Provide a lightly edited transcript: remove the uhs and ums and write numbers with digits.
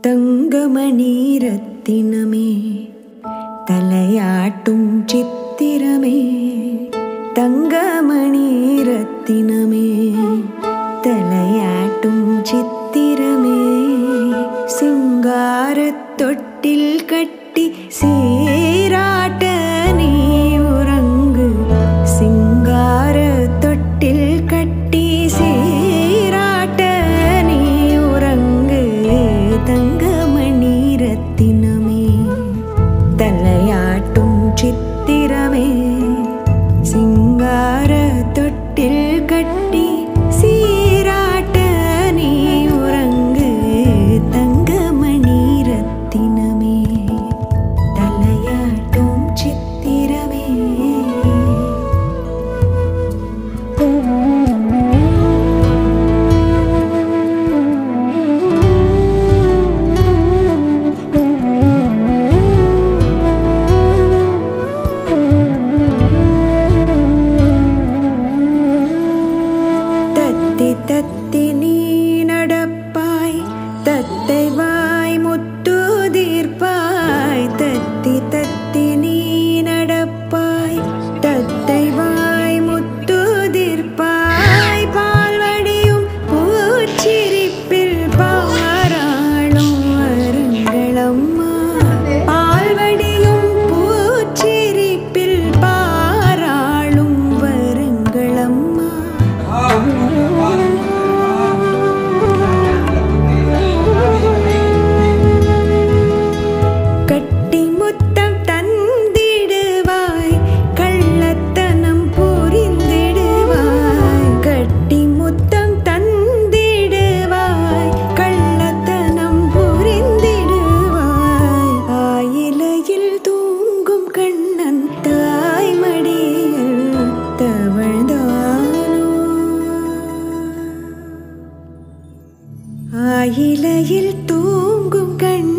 தங்கமணி ரத்தினமே தலையாட்டும் சித்திரமே, தங்கமணி ரத்தினமே தலையாட்டும் சித்திரமே, சிங்காரத் தொட்டில் கட்டி சீராட்ட நீ உறங்கு, சிங்காரத் தொட்டில் கட்டி சீராட்ட நீ உறங்கு, தங்கமணி ரத்தினமே தலையாட்டும் சித்திரமே, சிங்காரத் தொட்டில் கட்டி சீராட்ட நீ உறங்கு, தங்கமணி ரத்தினமே தலையாட்டும் சித்திரமே. தத்தி நீ நடப்பாய், தத்தை வாய் முத்துதீர்ப்பாய், தத்தி தத்தி நீ நடப்பாய், தத்தை வாய் முத்துதீர்ப்பாய், பால்வடியும் பூச்சிரிப்பில் பாராளும் வருங்களம்மா, பால்வடியும் பூச்சிரிப்பில் பாராளும் வருங்களம்மா. கட்டி முத்தம் தந்திடுவாய், கள்ளத்தனம் புரிந்திடுவாய், கட்டி முத்தம் தந்திடுவாய், கள்ளத்தனம் புரிந்திடுவாய், ஆயிலையில் தூங்கும் கண்ணன் தாய்மடியில் தவழ்ந்தானோ, ஆயிலையில் தூங்கும் கண்ணன்